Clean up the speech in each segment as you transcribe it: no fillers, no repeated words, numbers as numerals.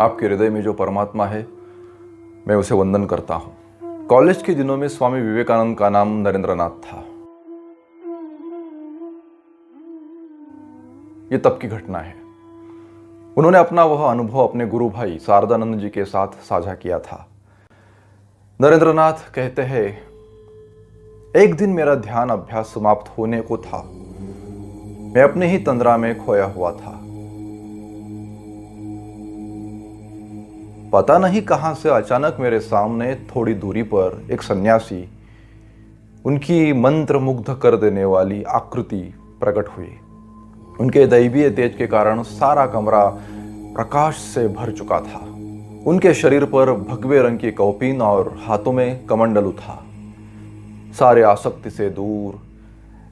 आपके हृदय में जो परमात्मा है, मैं उसे वंदन करता हूँ। कॉलेज के दिनों में स्वामी विवेकानंद का नाम नरेंद्रनाथ था। ये तब की घटना है। उन्होंने अपना वह अनुभव अपने गुरु भाई शारदानंद जी के साथ साझा किया था। नरेंद्रनाथ कहते हैं, एक दिन मेरा ध्यान अभ्यास समाप्त होने को था। मैं अपने ही तंद्रा में खोया हुआ था। पता नहीं कहां से अचानक मेरे सामने थोड़ी दूरी पर एक सन्यासी, उनकी मंत्र मुग्ध कर देने वाली आकृति प्रकट हुई। उनके दैवीय तेज के कारण सारा कमरा प्रकाश से भर चुका था। उनके शरीर पर भगवे रंग की कौपीन और हाथों में कमंडलू था। सारे आसक्ति से दूर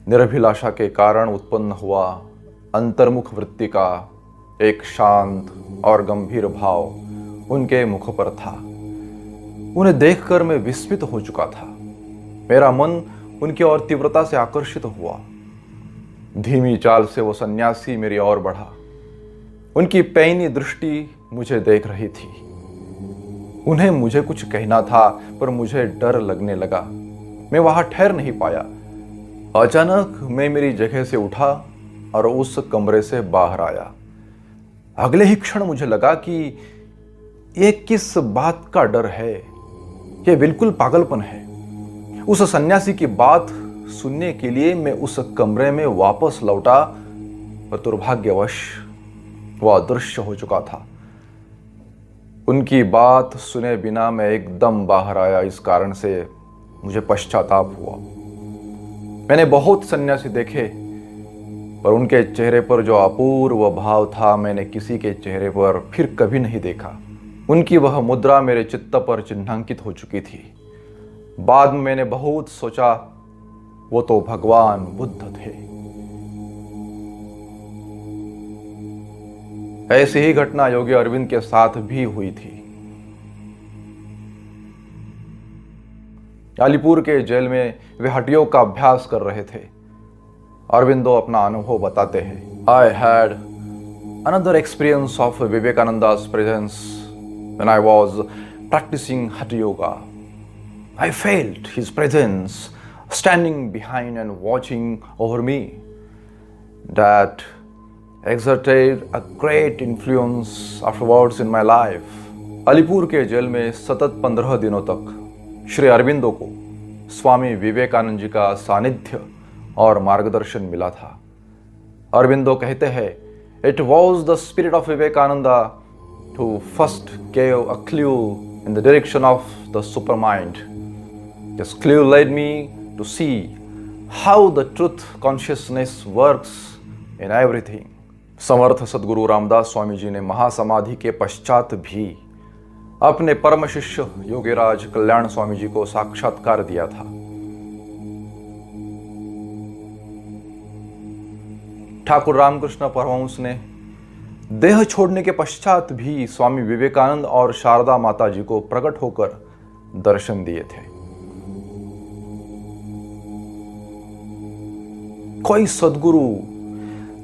निरभिलाषा के कारण उत्पन्न हुआ अंतर्मुख वृत्ति का एक शांत और गंभीर भाव उनके मुख पर था। उन्हें देखकर मैं विस्मित हो चुका था। मेरा मन उनकी ओर तीव्रता से आकर्षित हुआ। धीमी चाल से वो सन्यासी मेरी ओर बढ़ा। उनकी पैनी दृष्टि मुझे देख रही थी। उन्हें मुझे कुछ कहना था, पर मुझे डर लगने लगा। मैं वहां ठहर नहीं पाया। अचानक मैं मेरी जगह से उठा और उस कमरे से बाहर आया। अगले ही क्षण मुझे लगा कि ये किस बात का डर है। ये बिल्कुल पागलपन है। उस सन्यासी की बात सुनने के लिए मैं उस कमरे में वापस लौटा, पर दुर्भाग्यवश वह अदृश्य हो चुका था। उनकी बात सुने बिना मैं एकदम बाहर आया। इस कारण से मुझे पश्चाताप हुआ। मैंने बहुत सन्यासी देखे, पर उनके चेहरे पर जो अपूर्व भाव था, मैंने किसी के चेहरे पर फिर कभी नहीं देखा। उनकी वह मुद्रा मेरे चित्त पर चिन्हांकित हो चुकी थी। बाद में मैंने बहुत सोचा, वो तो भगवान बुद्ध थे। ऐसी ही घटना योगी अरविंद के साथ भी हुई थी। अलीपुर के जेल में वे हठयोग का अभ्यास कर रहे थे। अरविंदो अपना अनुभव बताते हैं, I had another experience of Vivekananda's presence when I was practicing hatha yoga. I felt his presence standing behind and watching over me. That exerted a great influence afterwards in my life. Alipur के jail में सतत 15 दिनों तक श्री अरविंदो को स्वामी विवेकानंद जी का सानिध्य और मार्गदर्शन मिला था। अरविंदो कहते हैं, it was the spirit of Vivekananda who first gave a clue in the direction of the supermind. This clue led me to see how the truth consciousness works in everything. समर्थ सद्गुरु रामदास स्वामी जी ने महासमाधि के पश्चात भी अपने परम शिष्य योगीराज कल्याण स्वामी जी को साक्षात्कार दिया था। ठाकुर रामकृष्ण परमहंस ने देह छोड़ने के पश्चात भी स्वामी विवेकानंद और शारदा माता जी को प्रकट होकर दर्शन दिए थे। कोई सद्गुरु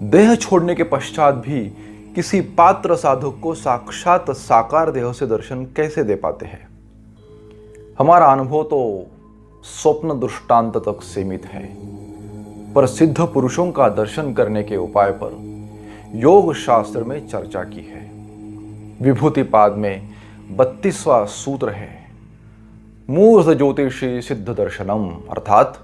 देह छोड़ने के पश्चात भी किसी पात्र साधक को साक्षात साकार देह से दर्शन कैसे दे पाते हैं? हमारा अनुभव तो स्वप्न दृष्टांत तक सीमित है, पर सिद्ध पुरुषों का दर्शन करने के उपाय पर योग शास्त्र में चर्चा की है। विभूतिपाद में 32वां सूत्र है, मूर्ध ज्योतिषी सिद्ध दर्शनम, अर्थात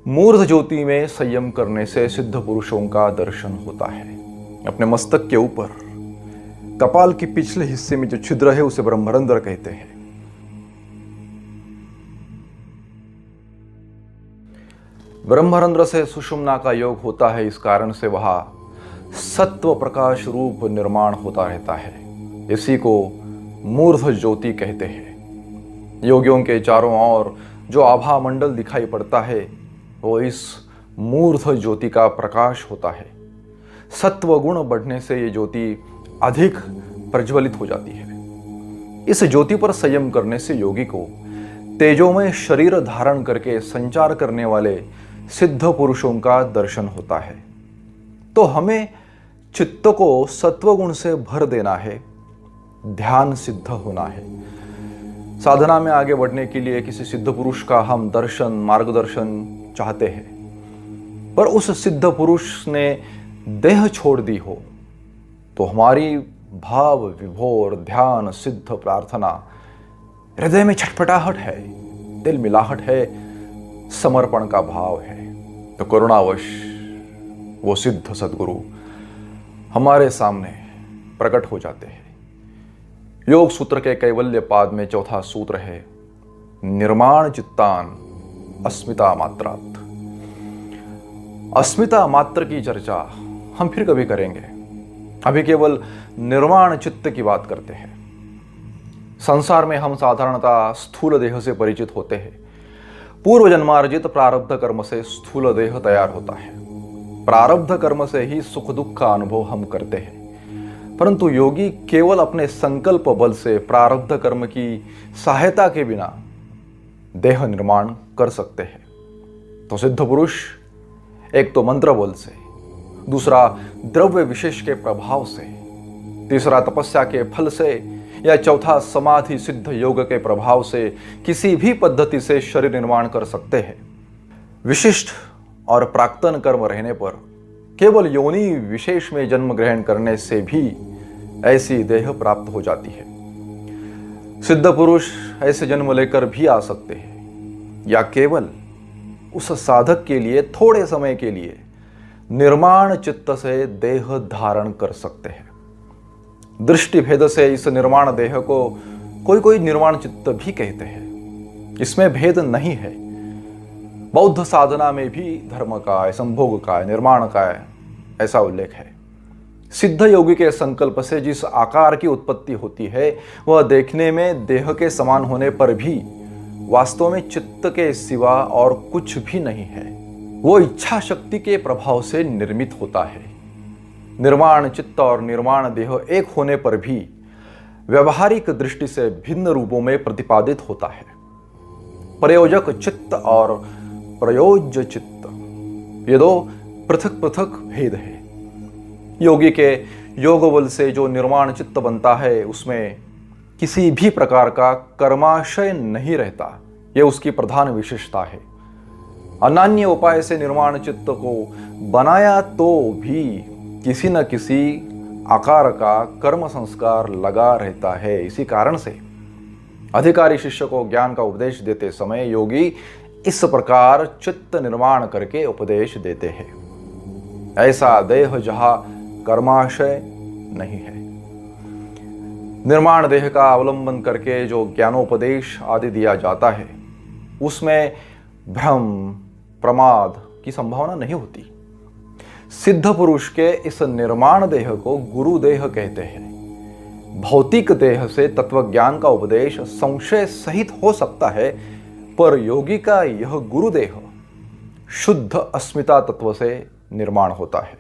मूर्ध ज्योति में संयम करने से सिद्ध पुरुषों का दर्शन होता है। अपने मस्तक के ऊपर कपाल के पिछले हिस्से में जो छिद्र है उसे ब्रह्मरंध्र कहते हैं। ब्रह्मरंध्र से सुषुम्ना का योग होता है। इस कारण से वहां सत्व प्रकाश रूप निर्माण होता रहता है। इसी को मूर्ध ज्योति कहते हैं। योगियों के चारों ओर जो आभा मंडल दिखाई पड़ता है वो इस मूर्ध ज्योति का प्रकाश होता है। सत्व गुण बढ़ने से ये ज्योति अधिक प्रज्वलित हो जाती है। इस ज्योति पर संयम करने से योगी को तेजोमय शरीर धारण करके संचार करने वाले सिद्ध पुरुषों का दर्शन होता है। तो हमें चित्त को सत्वगुण से भर देना है। ध्यान सिद्ध होना है। साधना में आगे बढ़ने के लिए किसी सिद्ध पुरुष का हम दर्शन, मार्गदर्शन चाहते हैं, पर उस सिद्ध पुरुष ने देह छोड़ दी हो तो हमारी भाव विभोर ध्यान सिद्ध प्रार्थना, हृदय में छटपटाहट है, दिल मिलाहट है, समर्पण का भाव है, तो करुणावश वो सिद्ध सद्गुरु हमारे सामने प्रकट हो जाते हैं। योग सूत्र के कैवल्य पाद में चौथा सूत्र है, निर्माण चित्तान अस्मिता मात्रात्। अस्मिता मात्र की चर्चा हम फिर कभी करेंगे, अभी केवल निर्माण चित्त की बात करते हैं। संसार में हम साधारणतः स्थूल देह से परिचित होते हैं। पूर्व जन्मार्जित प्रारब्ध कर्म से स्थूल देह तैयार होता है। प्रारब्ध कर्म से ही सुख दुख का अनुभव हम करते हैं, परंतु योगी केवल अपने संकल्प बल से प्रारब्ध कर्म की सहायता के बिना देह निर्माण कर सकते हैं। तो सिद्ध पुरुष एक तो मंत्र बल से, दूसरा द्रव्य विशेष के प्रभाव से, तीसरा तपस्या के फल से, या चौथा समाधि सिद्ध योग के प्रभाव से किसी भी पद्धति से शरीर निर्माण कर सकते हैं। विशिष्ट और प्राक्तन कर्म रहने पर केवल योनि विशेष में जन्म ग्रहण करने से भी ऐसी देह प्राप्त हो जाती है। सिद्ध पुरुष ऐसे जन्म लेकर भी आ सकते हैं, या केवल उस साधक के लिए थोड़े समय के लिए निर्माण चित्त से देह धारण कर सकते हैं। दृष्टि भेद से इस निर्माण देह को कोई कोई निर्माण चित्त भी कहते हैं, इसमें भेद नहीं है। बौद्ध साधना में भी धर्म का, संभोग का, निर्माण का ऐसा उल्लेख है। सिद्ध योगी के संकल्प से जिस आकार की उत्पत्ति होती है वह देखने में देह के समान होने पर भी वास्तव में चित्त के सिवा और कुछ भी नहीं है। वो इच्छा शक्ति के प्रभाव से निर्मित होता है। निर्माण चित्त और निर्माण देह एक होने पर भी व्यवहारिक दृष्टि से भिन्न रूपों में प्रतिपादित होता है। प्रयोजक चित्त और प्रयोज्य चित्त, ये दो पृथक पृथक भेद है। योगी के योग बल से जो निर्माण चित्त बनता है उसमें किसी भी प्रकार का कर्माशय नहीं रहता, यह उसकी प्रधान विशेषता है। अनान्य उपाय से निर्माण चित्त को बनाया तो भी किसी न किसी आकार का कर्म संस्कार लगा रहता है। इसी कारण से अधिकारी शिष्य को ज्ञान का उपदेश देते समय योगी इस प्रकार चित्त निर्माण करके उपदेश देते हैं। ऐसा देह जहां कर्माशय नहीं है। निर्माण देह का अवलंबन करके जो ज्ञानोपदेश आदि दिया जाता है उसमें भ्रम प्रमाद की संभावना नहीं होती। सिद्ध पुरुष के इस निर्माण देह को गुरु देह कहते हैं। भौतिक देह से तत्वज्ञान का उपदेश संशय सहित हो सकता है, पर योगी का यह गुरु देह शुद्ध अस्मिता तत्व से निर्माण होता है।